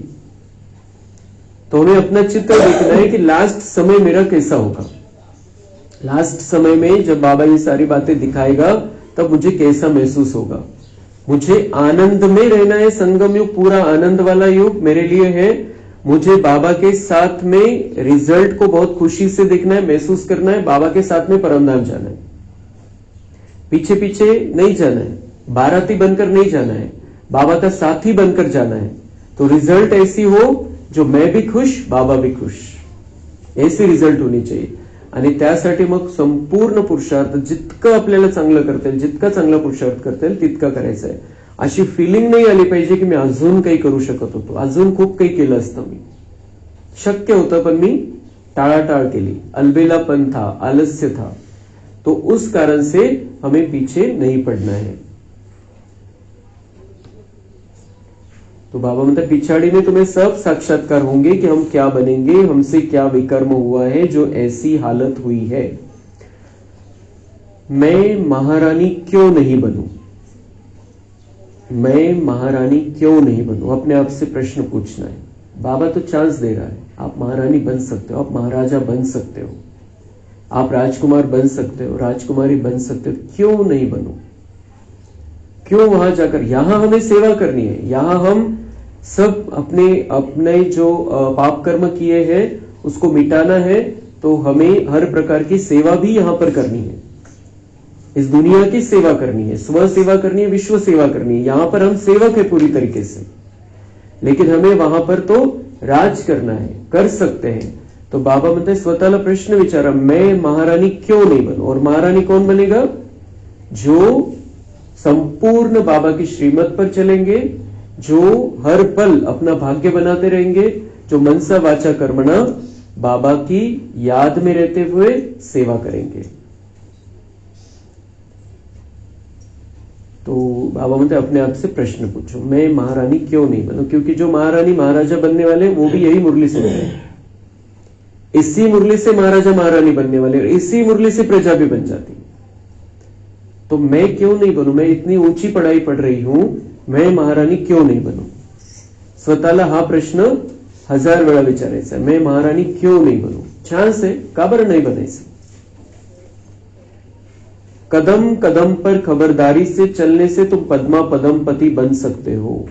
तो हमें अपना चित्र देखना है कि लास्ट समय मेरा कैसा होगा. लास्ट समय में जब बाबा ये सारी बातें दिखाएगा तब मुझे कैसा महसूस होगा. मुझे आनंद में रहना है. संगम युग पूरा आनंद वाला युग मेरे लिए है. मुझे बाबा के साथ में रिजल्ट को बहुत खुशी से देखना है, महसूस करना है. बाबा के साथ में परमधाम जाना है, पीछे पीछे नहीं जाना है, बाराती बनकर नहीं जाना है, बाबा का साथी बनकर जाना है. तो रिजल्ट ऐसी हो जो मैं भी खुश, बाबा भी खुश, ऐसी रिझल्ट होनी चाहिए. आणि त्यासाठी मग संपूर्ण पुरुषार्थ जितकं आपल्याला चांगलं करता येईल, जितका चांगला पुरुषार्थ करता येईल तितका करायचा आहे. अशी फिलिंग नाही आली पाहिजे की मी अजून काही करू शकत होतो, अजून खूप काही केलं असतं, मी शक्य होतं पण मी टाळाटाळ केली, अलबेलापन था, आलस्य था. तो उस कारण से हमें पीछे नहीं पड़ना है. तो बाबा मतलब पिछाड़ी में तुम्हें सब साक्षात्कार होंगे कि हम क्या बनेंगे, हमसे क्या विकर्म हुआ है जो ऐसी हालत हुई है. मैं महारानी क्यों नहीं बनूं, मैं महारानी क्यों नहीं बनूं, अपने आप से प्रश्न पूछना है. बाबा तो चांस दे रहा है, आप महारानी बन सकते हो, आप महाराजा बन सकते हो, आप राजकुमार बन सकते हो, राजकुमारी बन सकते हो, क्यों नहीं बनूं. क्यों वहां जाकर, यहां हमें सेवा करनी है, यहां हम सब अपने अपने जो पाप कर्म किए हैं उसको मिटाना है. तो हमें हर प्रकार की सेवा भी यहां पर करनी है, इस दुनिया की सेवा करनी है, स्व सेवा करनी है, विश्व सेवा करनी है. यहां पर हम सेवक है पूरी तरीके से, लेकिन हमें वहां पर तो राज करना है, कर सकते हैं. तो बाबा म्हणते स्वतःला प्रश्न विचारा, मैं महारानी क्यों नहीं बनूं. और महारानी कौन बनेगा, जो संपूर्ण बाबा की श्रीमत पर चलेंगे, जो हर पल अपना भाग्य बनाते रहेंगे, जो मनसा वाचा कर्मणा बाबा की याद में रहते हुए सेवा करेंगे. तो बाबा म्हणते अपने आप से प्रश्न पूछो, मैं महारानी क्यों नहीं बनूं. क्योंकि जो महारानी महाराजा बनने वाले वो भी यही मुरली सुनते हैं, इसी मुरली से महाराजा महारानी बनने वाले, इसी मुरली से प्रजा भी बन जाती. तो मैं क्यों नहीं बनूं, मैं इतनी ऊंची पढ़ाई पढ़ रही हूं, मैं महारानी क्यों नहीं बनूं. स्वतःला हा प्रश्न 1000 वेळा विचारायचा, मैं महारानी क्यों नहीं बनूं. चांस है, का बरं नाही बनायचं. कदम कदम पर खबरदारी से चलने से तुम पद्मा पदमपति बन सकते हो.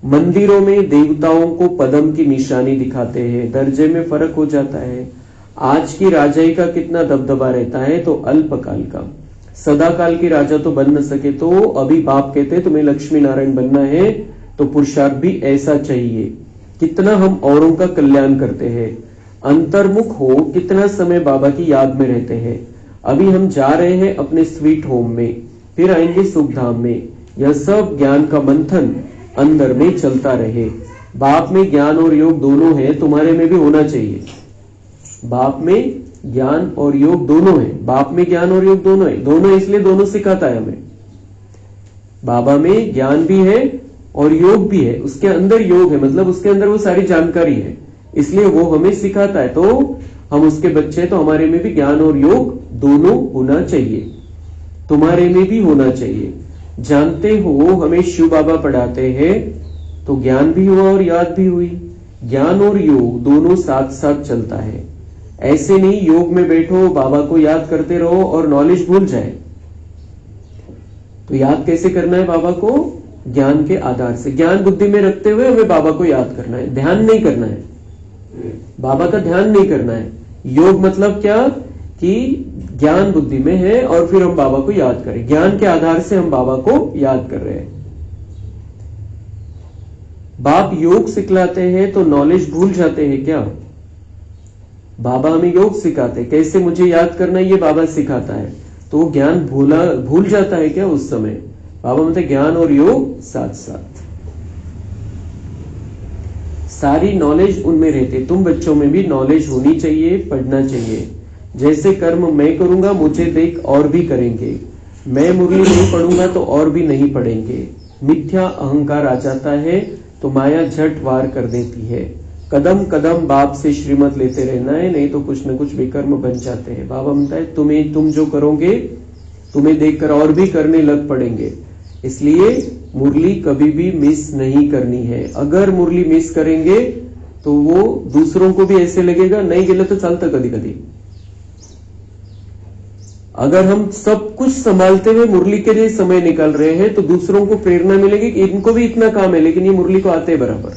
मंदिरों में देवताओं को पदम की निशानी दिखाते हैं, दर्जे में फर्क हो जाता है. आज की राजाई का कितना दबदबा रहता है तो अल्पकाल का, सदाकाल की राजा तो बन न सके. तो अभी बाप कहते तुम्हें लक्ष्मी नारायण बनना है तो पुरुषार्थ भी ऐसा चाहिए. कितना हम औरों का कल्याण करते हैं, अंतर्मुख हो कितना समय बाबा की याद में रहते हैं। अभी हम जा रहे हैं अपने स्वीट होम में, फिर आएंगे सुखधाम में। यह सब ज्ञान का मंथन अंदर में चलता रहे। बाप में ज्ञान और योग दोनों है, तुम्हारे में भी होना चाहिए। बाप में ज्ञान और योग दोनों है, बाप में ज्ञान और योग दोनों है। दोनों इसलिए दोनों सिखाता है हमें। बाबा में ज्ञान भी है और योग भी है, उसके अंदर योग है, मतलब उसके अंदर वो सारी जानकारी है, इसलिए वो हमें सिखाता है। तो हम उसके बच्चे, तो हमारे में भी ज्ञान और योग दोनों होना चाहिए, तुम्हारे में भी होना चाहिए। जानते हो हमें शिव बाबा पढ़ाते हैं तो ज्ञान भी हुआ और याद भी हुई। ज्ञान और योग दोनों साथ साथ चलता है। ऐसे नहीं योग में बैठो बाबा को याद करते रहो और नॉलेज भूल जाए। तो याद कैसे करना है बाबा को? ज्ञान के आधार से, ज्ञान बुद्धि में रखते हुए हमें बाबा को याद करना है, ध्यान नहीं करना है, बाबा का ध्यान नहीं करना है। योग मतलब क्या कि ज्ञान बुद्धि में है और फिर हम बाबा को याद करें, ज्ञान के आधार से हम बाबा को याद कर रहे हैं। बाप योग सिखलाते हैं तो नॉलेज भूल जाते हैं क्या? बाबा हमें योग सिखाते हैं, कैसे मुझे याद करना है ये बाबा सिखाता है, तो ज्ञान भूल जाता है क्या उस समय? बाबा मतलब ज्ञान और योग साथ साथ, सारी नॉलेज उनमें रहती। तुम बच्चों में भी नॉलेज होनी चाहिए, पढ़ना चाहिए। जैसे कर्म मैं करूंगा मुझे देख और भी करेंगे, मैं मुरली नहीं पढ़ूंगा तो और भी नहीं पढ़ेंगे। मिथ्या अहंकार आ जाता है तो माया झट वार कर देती है। कदम कदम बाप से श्रीमत लेते रहना है, नहीं तो कुछ न कुछ विकर्म बन जाते हैं। बाबा म्हणता है तुम जो करोगे तुम्हें देखकर और भी करने लग पड़ेंगे, इसलिए मुरली कभी भी मिस नहीं करनी है। अगर मुरली मिस करेंगे तो वो दूसरों को भी ऐसे लगेगा नहीं गेलं तो चालतं कधी कधी। अगर हम सब कुछ संभालते हुए मुरली के लिए समय निकाल रहे हैं तो दूसरों को प्रेरणा मिलेगी कि इनको भी इतना काम है, लेकिन ये मुरली को आते हैं बराबर,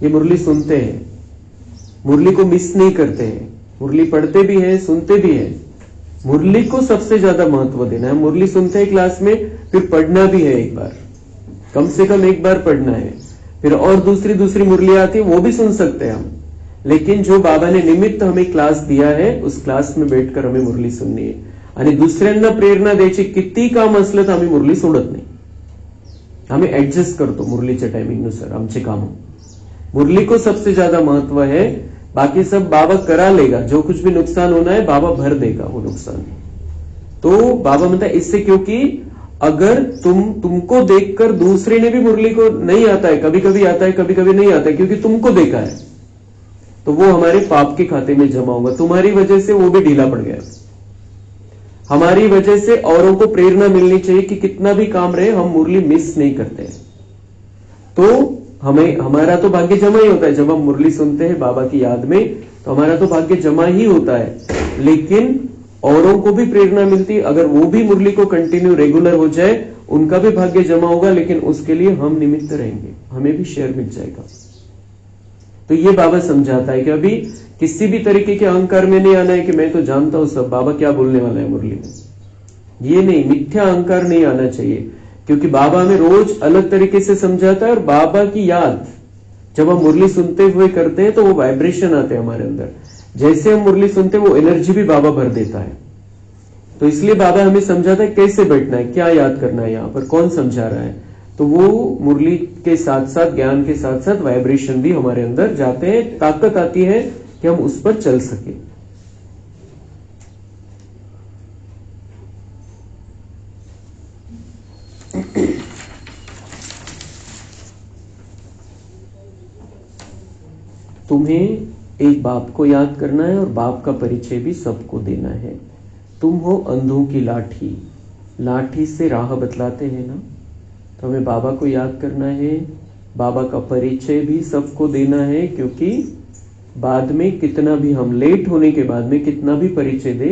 ये मुरली सुनते हैं, मुरली को मिस नहीं करते हैं, मुरली पढ़ते भी हैं, सुनते भी हैं। मुरली को सबसे ज्यादा महत्व देना है। मुरली सुनते हैं क्लास में, फिर पढ़ना भी है, एक बार कम से कम एक बार पढ़ना है, फिर और दूसरी मुरली आती है वो भी सुन सकते हैं हम। लेकिन जो बाबा ने निमित्त हमें क्लास दिया है उस क्लास में बैठकर हमें मुरली सुननी है आणि दुसऱ्यांना प्रेरणा द्यायची किती काम असलं तर आम्ही मुरली सोडत नाही, आम्ही ऍडजस्ट करतो मुरलीच्या टायमिंगनुसार आमचे काम। मुरली को सबसे ज्यादा महत्व है, बाकी सब बाबा करा लेगा, जो कुछ भी नुकसान होना है बाबा भर देगा वो नुकसान। तो बाबा म्हणता इससे, क्योंकि अगर तुमको देखकर दूसरे ने भी मुरली को नहीं आता है, कभी कभी आता है कभी कभी नहीं आता है, क्योंकि तुमको देखा है, तो वो हमारे पाप के खाते में जमा होगा। तुम्हारी वजह से वो भी ढीला पड़ गया। हमारी वजह से औरों को प्रेरणा मिलनी चाहिए कि कितना भी काम रहे हम मुरली मिस नहीं करते। तो हमारा तो भाग्य जमा ही होता है जब हम मुरली सुनते हैं बाबा की याद में, तो हमारा तो भाग्य जमा ही होता है। लेकिन औरों को भी प्रेरणा मिलती है, अगर वो भी मुरली को कंटिन्यू रेगुलर हो जाए उनका भी भाग्य जमा होगा, लेकिन उसके लिए हम निमित्त रहेंगे, हमें भी शेयर मिल जाएगा। तो ये बाबा समझाता है कि अभी किसी भी तरीके के अहंकार में नहीं आना है कि मैं तो जानता हूं सब, बाबा क्या बोलने वाला है मुरली में, ये नहीं, मिथ्या अहंकार नहीं आना चाहिए। क्योंकि बाबा हमें रोज अलग तरीके से समझाता है, और बाबा की याद जब हम मुरली सुनते हुए करते हैं तो वो वाइब्रेशन आते हैं हमारे अंदर। जैसे हम मुरली सुनते हैं वो एनर्जी भी बाबा भर देता है। तो इसलिए बाबा हमें समझाता है कैसे बैठना है, क्या याद करना है, यहाँ पर कौन समझा रहा है। तो वो मुरली के साथ साथ, ज्ञान के साथ साथ वाइब्रेशन भी हमारे अंदर जाते हैं, ताकत आती है कि हम उस पर चल सके। तुम्हें एक बाप को याद करना है और बाप का परिचय भी सबको देना है। तुम हो अंधों की लाठी, लाठी से राह बतलाते हैं ना, तो हमें बाबा को याद करना है, बाबा का परिचय भी सबको देना है। क्योंकि बाद में कितना भी हम लेट होने के बाद में कितना भी परिचय दे,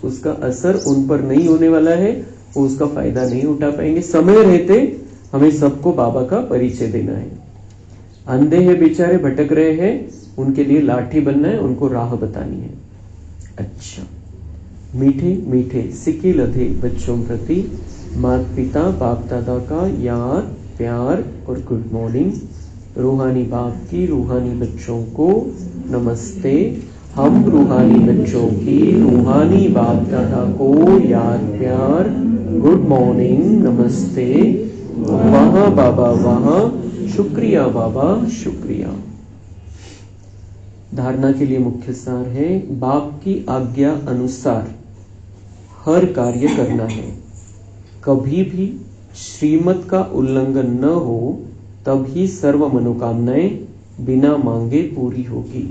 उसका असर उन पर नहीं होने वाला है, वो उसका फायदा नहीं उठा पाएंगे। समय रहते हमें सबको बाबा का परिचय देना है। अंधे हैं बेचारे, भटक रहे हैं, उनके लिए लाठी बनना है, उनको राह बतानी है। अच्छा, मीठे मीठे सिक्के लधे बच्चों प्रति माता पिता बाप दादा का याद, प्यार और गुड मॉर्निंग। रूहानी बाप की रूहानी बच्चों को नमस्ते। हम रूहानी बच्चों की रूहानी बाप दादा को याद प्यार गुड मॉर्निंग नमस्ते। वहाँ बाबा वहाँ, शुक्रिया बाबा शुक्रिया। धारणा के लिए मुख्य सार है, बाप की आज्ञा अनुसार हर कार्य करना है। कभी भी श्रीमत का उल्लंघन न हो, तभी सर्व मनोकामनाएं बिना मांगे पूरी होगी।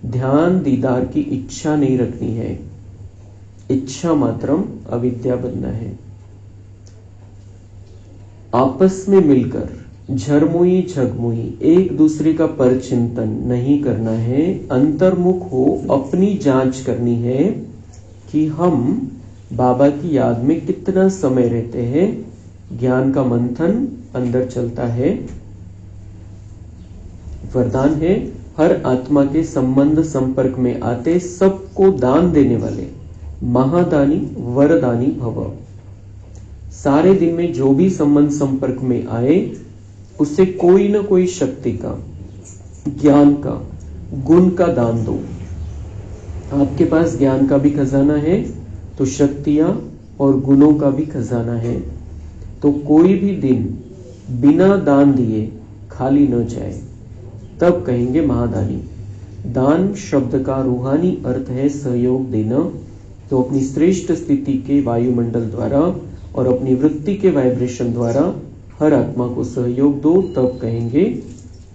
ध्यान दीदार की इच्छा नहीं रखनी है, इच्छा मात्रम अविद्या बनना है। आपस में मिलकर झरमुई झगमुई एक दूसरे का परचिंतन नहीं करना है। अंतर्मुख हो अपनी जांच करनी है कि हम बाबा की याद में कितना समय रहते हैं। ज्ञान का मंथन अंदर चलता है। वरदान है, हर आत्मा के संबंध संपर्क में आते सबको दान देने वाले महादानी वरदानी भव। सारे दिन में जो भी संबंध संपर्क में आए उससे कोई ना कोई शक्ति का, ज्ञान का, गुण का दान दो। आपके पास ज्ञान का भी खजाना है तो शक्तियां और गुणों का भी खजाना है। तो कोई भी दिन बिना दान दिए खाली न जाए, तब कहेंगे महादानी। दान शब्द का रूहानी अर्थ है सहयोग देना। तो अपनी श्रेष्ठ स्थिति के वायुमंडल द्वारा और अपनी वृत्ति के वाइब्रेशन द्वारा हर आत्मा को सहयोग दो, तब कहेंगे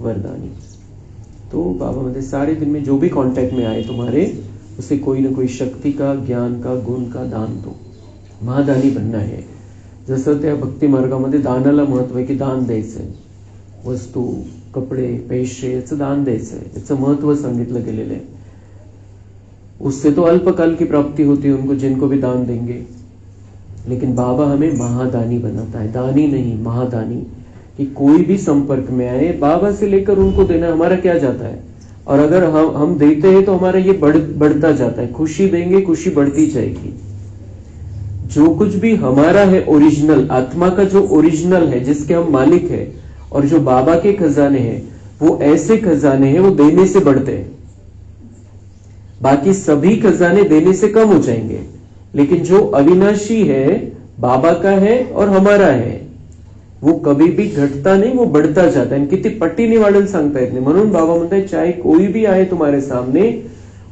वरदानी। तो बाबा मतलब सारे दिन में जो भी कांटेक्ट में आए तुम्हारे, उसे कोई ना कोई शक्ति का, ज्ञान का, गुण का दान दो। महादानी बनना है। जसं त्या भक्ती मार्गामध्ये दानाला महत्व आहे की दान द्यायचंय। वस्तू, कपडे, पैसे याचं दान द्यायचंय, याचं महत्व सांगितलं गेलेलं आहे। उससे तो अल्पकाल की प्राप्ति होती है उनको जिनको भी दान देंगे, लेकिन बाबा हमें महादानी बनाता है। दानी नहीं, महादानी। कि कोई भी संपर्क में आए, बाबा से लेकर उनको देना हमारा क्या जाता है। और अगर हम देते हैं तो हमारा ये बढ़ता जाता है। खुशी देंगे, खुशी बढ़ती जाएगी। जो कुछ भी हमारा है ओरिजिनल, आत्मा का जो ओरिजिनल है, जिसके हम मालिक है, और जो बाबा के खजाने हैं, वो ऐसे खजाने हैं, वो देने से बढ़ते हैं। बाकी सभी खजाने देने से कम हो जाएंगे, लेकिन जो अविनाशी है, बाबा का है और हमारा है, वो कभी भी घटता नहीं, वो बढ़ता जाता है। किती पट्टीने वाढेल सांगता येत नाही। म्हणून बाबा म्हणताय, चाहे कोई भी आए तुम्हारे सामने,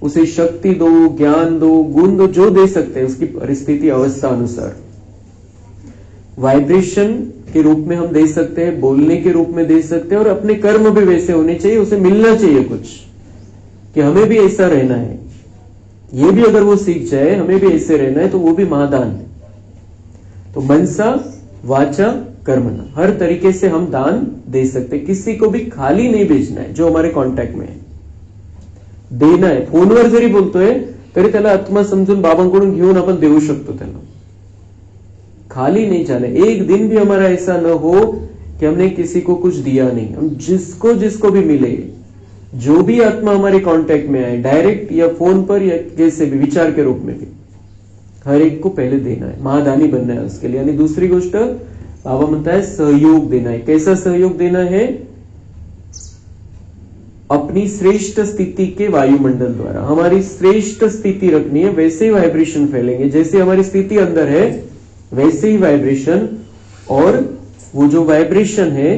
उसे शक्ति दो, ज्ञान दो, गुण दो, जो दे सकते हैं उसकी परिस्थिति अवस्था अनुसार। वाइब्रेशन के रूप में हम दे सकते हैं, बोलने के रूप में दे सकते हैं, और अपने कर्म भी वैसे होने चाहिए। उसे मिलना चाहिए कुछ कि हमें भी ऐसा रहना है। ये भी अगर वो सीख जाए हमें भी ऐसे रहना है, तो वो भी महादान है। तो मनसा वाचा कर्मणा, हर तरीके से हम दान दे सकते। किसी को भी खाली नहीं भेजना है। जो हमारे कॉन्टॅक्ट में है देना है। फोनवर जरी बोलतोय तरी त्याला आत्मा समजून बाबांकडून घेऊन आपण देऊ शकतो त्याला। खाली नहीं जाना। एक दिन भी हमारा ऐसा न हो कि हमने किसी को कुछ दिया नहीं। हम जिसको जिसको भी मिले, जो भी आत्मा हमारे कांटेक्ट में आए, डायरेक्ट या फोन पर या कैसे भी, विचार के रूप में भी, हर एक को पहले देना है। महादानी बनना है उसके लिए। यानी दूसरी गोष्ट बाबा म्हणता है सहयोग देना है। कैसा सहयोग देना है? अपनी श्रेष्ठ स्थिति के वायुमंडल द्वारा हमारी श्रेष्ठ स्थिति रखनी है। वैसे ही वाइब्रेशन फैलेंगे। जैसे हमारी स्थिति अंदर है वैसे ही वाइब्रेशन, और वो जो वाइब्रेशन है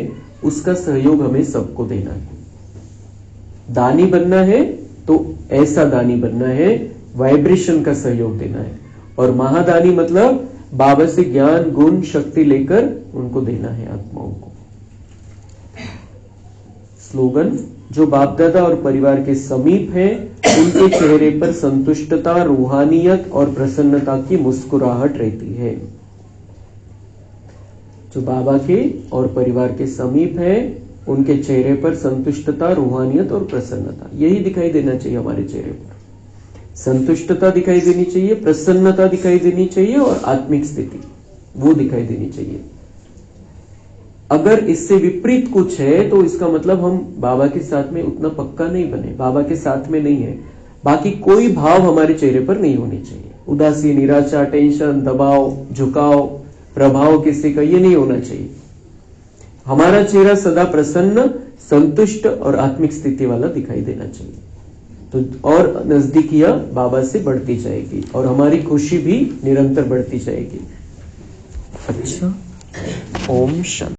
उसका सहयोग हमें सबको देना है। दानी बनना है तो ऐसा दानी बनना है, वाइब्रेशन का सहयोग देना है। और महादानी मतलब बाबा से ज्ञान, गुण, शक्ति लेकर उनको देना है आत्माओं को। स्लोगन, जो बाप दादा और परिवार के समीप है उनके चेहरे पर संतुष्टता, रूहानियत और प्रसन्नता की मुस्कुराहट रहती है। जो बाबा के और परिवार के समीप है उनके चेहरे पर संतुष्टता, रूहानियत और प्रसन्नता, यही दिखाई देना चाहिए हमारे चेहरे पर। संतुष्टता दिखाई देनी चाहिए, प्रसन्नता दिखाई देनी चाहिए, और आत्मिक स्थिति वो दिखाई देनी चाहिए। अगर इससे विपरीत कुछ है तो इसका मतलब हम बाबा के साथ में उतना पक्का नहीं बने, बाबा के साथ में नहीं है। बाकी कोई भाव हमारे चेहरे पर नहीं होनी चाहिए। उदासी, निराशा, टेंशन, दबाव, झुकाव, प्रभाव किसी का, ये नहीं होना चाहिए। हमारा चेहरा सदा प्रसन्न, संतुष्ट और आत्मिक स्थिति वाला दिखाई देना चाहिए। तो और नजदीकियां बाबा से बढ़ती जाएगी और हमारी खुशी भी निरंतर बढ़ती जाएगी। अच्छा, ओम शांति।